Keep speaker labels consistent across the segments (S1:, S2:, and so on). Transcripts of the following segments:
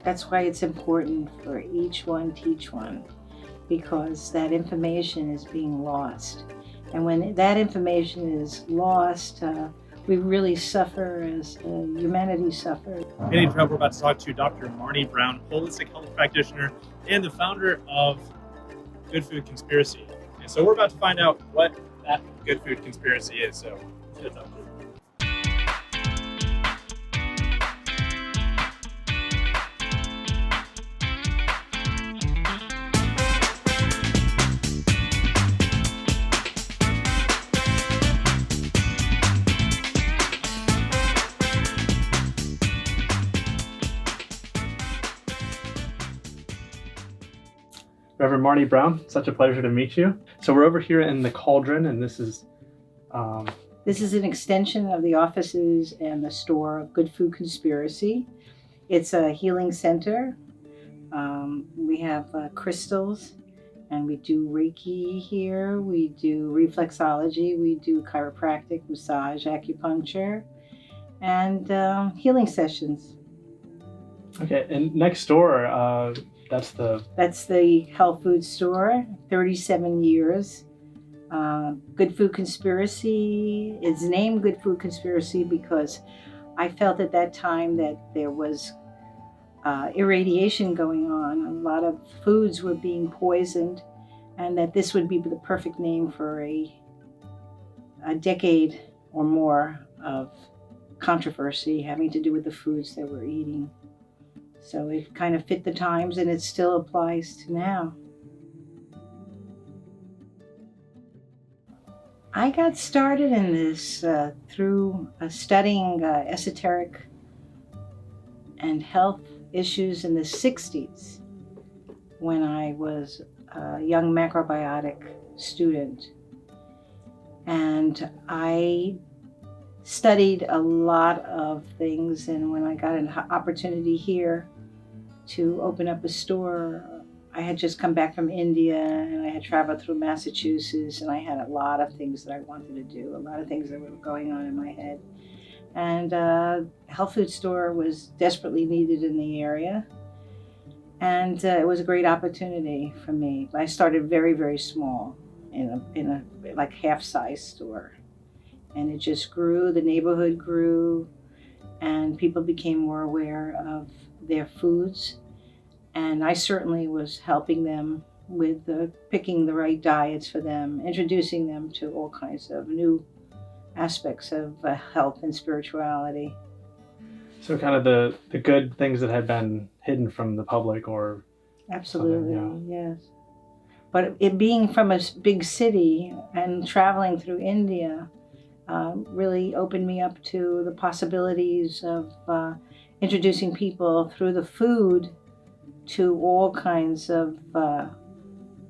S1: That's why it's important for each one teach one, because that information is being lost. And when that information is lost, we really suffer as humanity suffers.
S2: Anytime we're about to talk to Dr. Marney Brown, holistic health practitioner and the founder of Good Food Conspiracy. And so we're about to find out what that Good Food Conspiracy is. So let's talk to him.
S3: Reverend Marney Brown, such a pleasure to meet you. So we're over here in the Cauldron, and this is
S1: an extension of the offices and the store of Good Food Conspiracy. It's a healing center. We have crystals, and we do Reiki here. We do reflexology. We do chiropractic, massage, acupuncture, and healing sessions.
S3: Okay, and next door, that's
S1: the health food store, 37 years. Good Food Conspiracy is named Good Food Conspiracy because I felt at that time that there was irradiation going on. A lot of foods were being poisoned, and that this would be the perfect name for a decade or more of controversy having to do with the foods that we're eating. So it kind of fit the times, and it still applies to now. I got started in this through studying esoteric and health issues in the 60s when I was a young macrobiotic student. And I studied a lot of things, and when I got an opportunity here to open up a store, I had just come back from India, and I had traveled through Massachusetts, and I had a lot of things that I wanted to do, a lot of things that were going on in my head. And health food store was desperately needed in the area, and it was a great opportunity for me. I started very, very small in a like half-size store, and it just grew. The neighborhood grew, and people became more aware of their foods. And I certainly was helping them with picking the right diets for them, introducing them to all kinds of new aspects of health and spirituality.
S3: so kind of the good things that had been hidden from the public, or
S1: Absolutely,
S3: yeah.
S1: yes. But it being from a big city and traveling through India really opened me up to the possibilities of introducing people through the food to all kinds of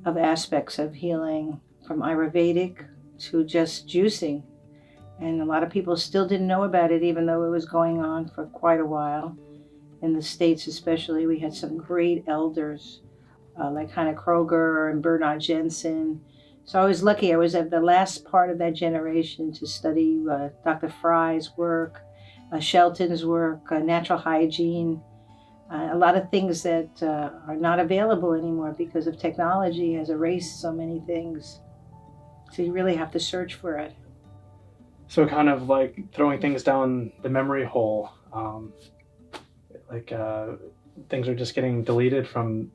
S1: aspects of healing, from Ayurvedic to just juicing. And a lot of people still didn't know about it, even though it was going on for quite a while. In the States especially, we had some great elders like Hannah Kroger and Bernard Jensen. So I was lucky. I was at the last part of that generation to study Dr. Fry's work, Shelton's work, natural hygiene, a lot of things that are not available anymore because of technology has erased so many things. So you really have to search for it.
S3: So kind of like throwing things down the memory hole, things are just getting deleted from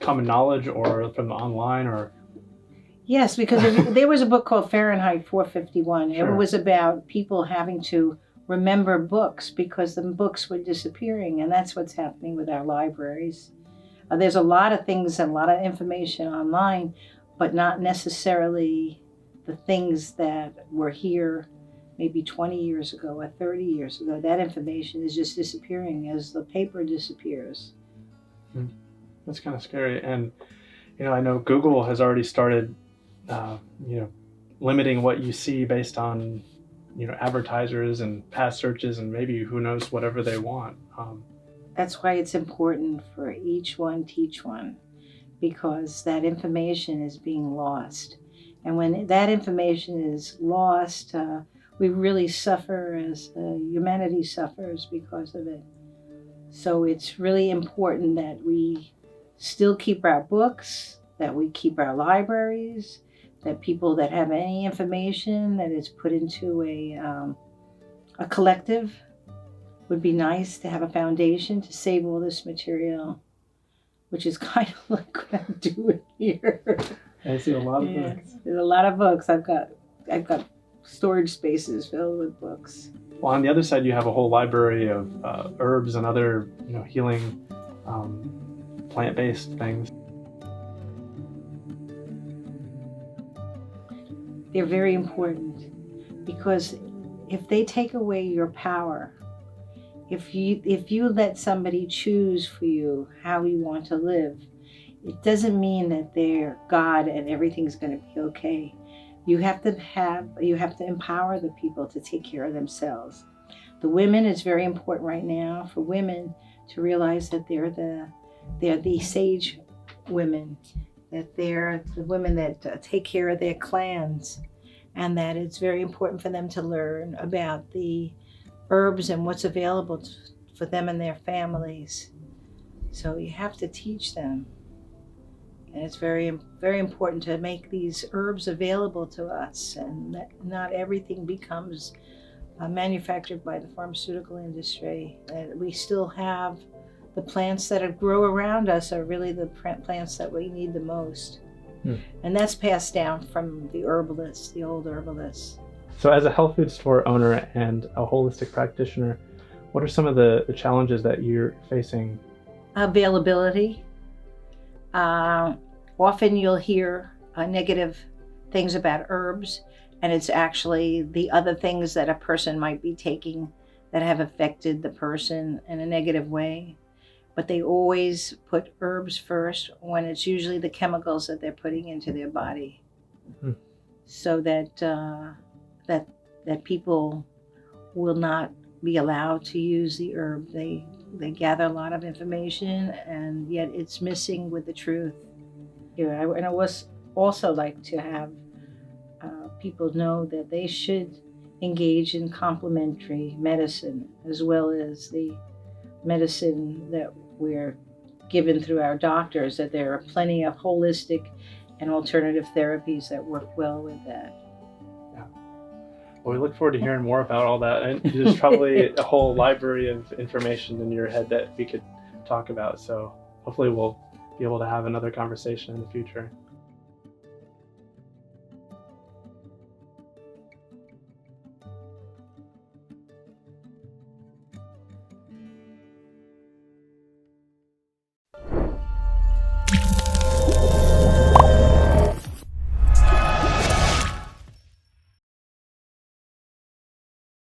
S3: common knowledge or from the online, or
S1: Yes, because there was a book called Fahrenheit 451.
S3: Sure.
S1: It was about people having to remember books because the books were disappearing, and that's what's happening with our libraries. There's a lot of things and a lot of information online, but not necessarily the things that were here maybe 20 years ago or 30 years ago. That information is just disappearing as the paper disappears.
S3: That's kind of scary. And I know Google has already started limiting what you see based on advertisers and past searches, and maybe who knows whatever they want.
S1: That's why it's important for each one teach one, because that information is being lost. And when that information is lost, we really suffer as humanity suffers because of it. So it's really important that we still keep our books, that we keep our libraries, that people that have any information that is put into a collective. Would be nice to have a foundation to save all this material, which is kind of like what I'm doing here.
S3: I see a lot of books.
S1: There's a lot of books. I've got storage spaces filled with books.
S3: Well, on the other side, you have a whole library of herbs and other, healing, plant-based things.
S1: They're very important because if they take away your power, if you let somebody choose for you how you want to live, it doesn't mean that they're God and everything's going to be okay. You have to empower the people to take care of themselves. The women, it's very important right now for women to realize that they're the sage women, that they're the women that take care of their clans, and that it's very important for them to learn about the herbs and what's available for them and their families. So you have to teach them. And it's very, very important to make these herbs available to us, and that not everything becomes manufactured by the pharmaceutical industry. That we still have the plants that grow around us are really the plants that we need the most. And that's passed down from the herbalists, the old herbalists.
S3: So as a health food store owner and a holistic practitioner, what are some of the challenges that you're facing?
S1: Availability. Often you'll hear negative things about herbs, and it's actually the other things that a person might be taking that have affected the person in a negative way. But they always put herbs first when it's usually the chemicals that they're putting into their body. So that that people will not be allowed to use the herb. They gather a lot of information, and yet it's missing with the truth. And I was also like to have people know that they should engage in complementary medicine as well as the medicine that we're given through our doctors, that there are plenty of holistic and alternative therapies that work well with that.
S3: Well, we look forward to hearing more about all that. And there's probably a whole library of information in your head that we could talk about. So hopefully we'll be able to have another conversation in the future.